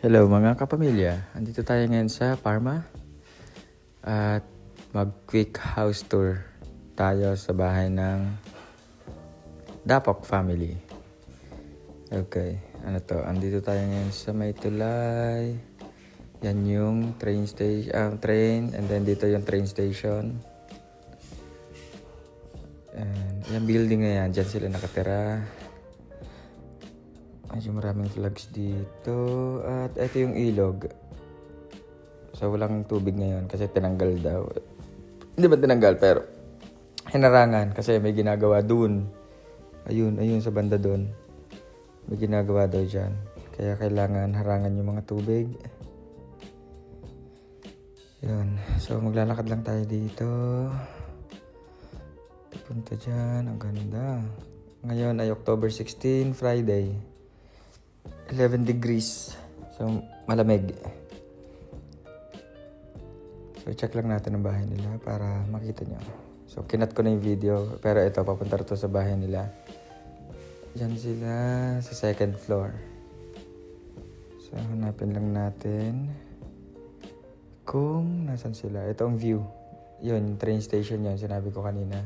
Hello mga kapamilya, andito tayo ngayon sa Parma at mag-quick house tour tayo sa bahay ng Dapok family. Okay, andito tayo ngayon sa May Tulay. Yan yung train and then dito yung train station. And yung building na yan, dyan sila nakatira. Medyo maraming flags dito. At ito yung ilog. So walang tubig ngayon kasi tinanggal daw. Hindi ba tinanggal pero hinarangan kasi may ginagawa dun. Ayun sa banda dun. May ginagawa daw dyan. Kaya kailangan harangan yung mga tubig. Yun. So maglalakad lang tayo dito. Punta dyan. Ang ganda. Ngayon ay October 16, Friday. 11 degrees. So, malamig. So, check lang natin ang bahay nila para makita nyo. So, kinat ko na yung video. Pero ito, papunta ito sa bahay nila. Diyan sila sa second floor. So, hanapin lang natin kung nasan sila. Ito ang view. Yun, yung train station yun. Sinabi ko kanina.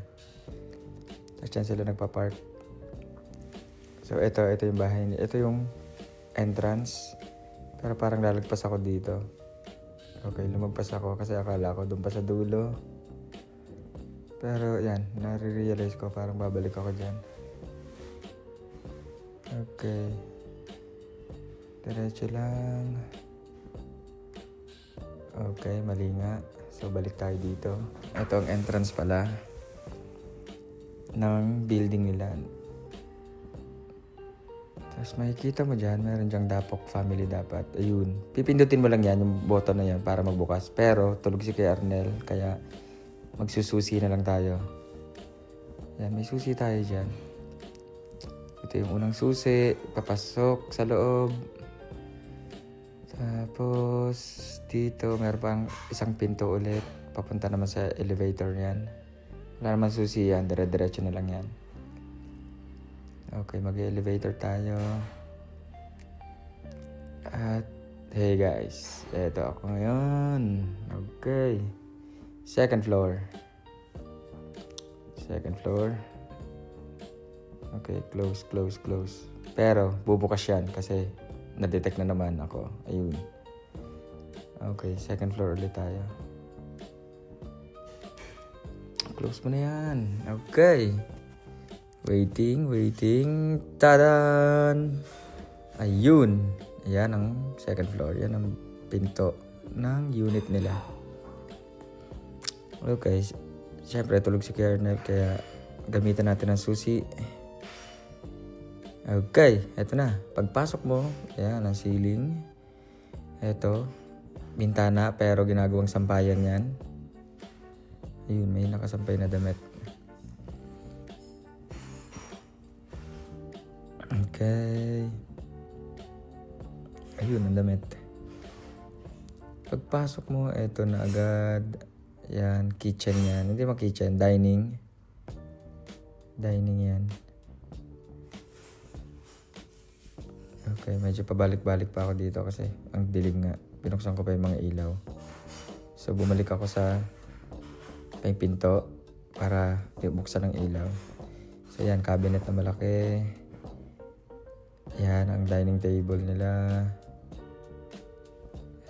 Tapos dyan sila nagpa-park. So, ito yung bahay nila. Ito yung entrance. Pero parang lalagpas ako dito. Okay, lumagpas ako kasi akala ko doon pa sa dulo. Pero yan, nare-realize ko parang babalik ako dyan. Okay. Diretso lang. Okay, mali nga. So, balik tayo dito. Ito ang entrance pala ng building nila. Tapos makikita mo dyan, meron dyang Dapok family dapat. Ayun. Pipindutin mo lang yan, yung button na yan para magbukas. Pero tulog si Kuya Arnel, kaya magsususi na lang tayo. Yan, may susi tayo dyan. Ito yung unang susi, papasok sa loob. Tapos dito, meron pang isang pinto ulit. Papunta naman sa elevator yan. Wala naman susi yan, dire-diretso na lang yan. Okay, mag-elevator tayo. At, hey guys. Eto ako ngayon. Okay. Second floor. Okay, close. Pero, bubukas yan kasi na-detect na naman ako. Ayun. Okay, second floor ulit tayo. Close mo na yan. Okay. Waiting. Tadan! Ayun. Ayan ang second floor. Yan ang pinto ng unit nila. Okay. Siyempre, tulog si Kernel kaya gamitan natin ang susi. Okay. Eto na. Pagpasok mo, ayan ang ceiling. Eto. Bintana pero ginagawang sampayan yan. Ayun, may nakasampay na damit. Okay. Ayun, ang damit. Pagpasok mo, eto na agad. Yan, kitchen yan. Hindi mo kitchen, dining. Dining yan. Okay, medyo pabalik-balik pa ako dito kasi ang dilim nga. Pinuksan ko pa yung mga ilaw. So, bumalik ako sa pinto para buksan ng ilaw. So, yan, cabinet na malaki. Yan, ang dining table nila.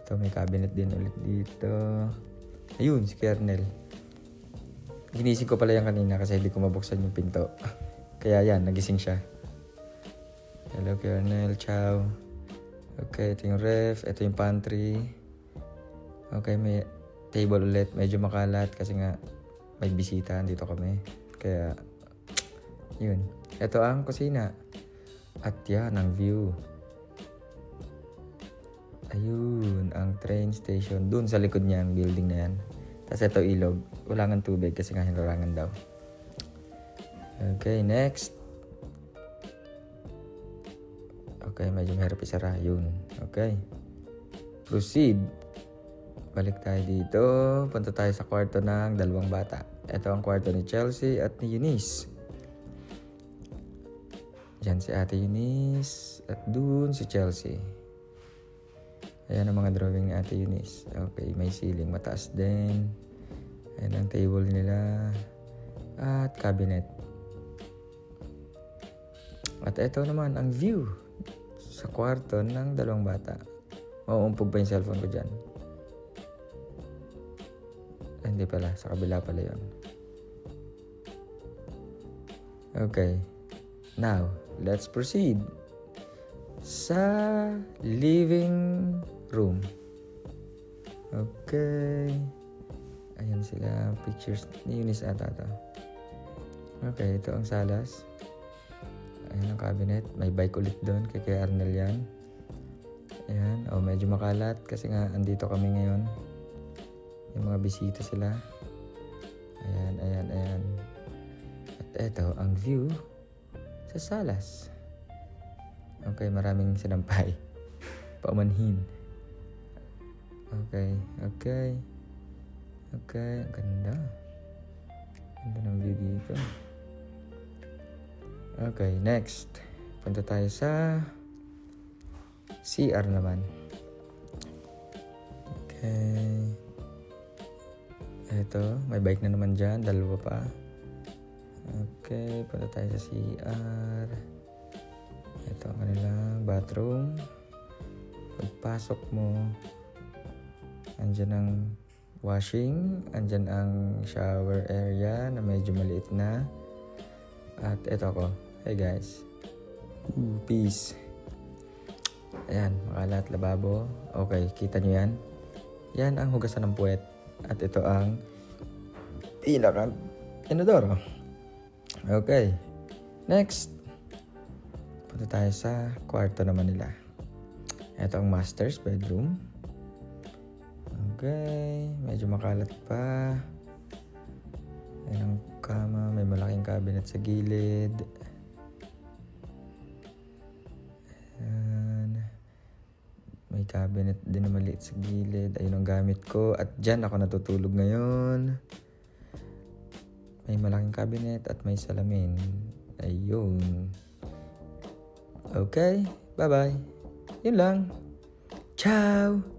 Ito, may cabinet din ulit dito. Ayun, si Kernel. Ginising ko pala yan kanina kasi hindi ko mabuksan yung pinto. Kaya yan, nagising siya. Hello, Kernel. Ciao. Okay, ito yung ref. Ito yung pantry. Okay, may table ulit. Medyo makalat kasi nga may bisita. Dito kami. Kaya, yun. Ito ang kusina. At yan ang view. Ayun, ang train station. Doon sa likod niya ang building na yan. Tapos ito ilog. Wala nga tubig kasi nga hinarangan daw. Okay, next. Okay, medyo mahirap isara. Yun. Okay. Proceed. Balik tayo dito. Punta tayo sa kwarto ng dalawang bata. Ito ang kwarto ni Chelsea at ni Eunice. Diyan si Ate Eunice at dun si Chelsea. Ayan ang mga drawing ni Ate Eunice. Okay, may ceiling. Mataas din. Ayan ang table nila. At cabinet. At ito naman ang view sa kwarto ng dalawang bata. Mauumpog pa yung cellphone ko dyan. Hindi pala. Sa kabila pala yun. Okay. Now, let's proceed sa living room. Okay. Ayan sila. Pictures ni Eunice ata to. Okay, ito ang salas. Ayan ang cabinet. May bike ulit doon. Kay Arnel yan. Ayan. Oh, medyo makalat kasi nga andito kami ngayon. Yung mga bisita sila. Ayan. At ito ang view sa salas. Okay, maraming sinampay. Paumanhin. Okay. Ang ganda. Ganda ng view dito. Okay, next. Punta tayo sa CR naman. Okay. Eto, may bike na naman dyan. Dalawa pa. Okay, punta tayo sa CR. Ito ang kanilang bathroom. Pagpasok mo, andyan ang washing. Andyan ang shower area na medyo maliit na. At ito ako. Hey guys. Peace. Ayan, makalat, lababo. Okay, kita nyo yan? Yan ang hugasan ng puwet. At ito ang inodoro. Okay. Next. Punta tayo sa kwarto naman nila. Ito ang master's bedroom. Okay. Medyo makalat pa. Ayan ang kama. May malaking cabinet sa gilid. Ayan. May cabinet din na maliit sa gilid. Ayun ang gamit ko. At dyan ako natutulog ngayon. May malaking cabinet at may salamin. Ayun. Okay. Bye-bye. Yun lang. Ciao!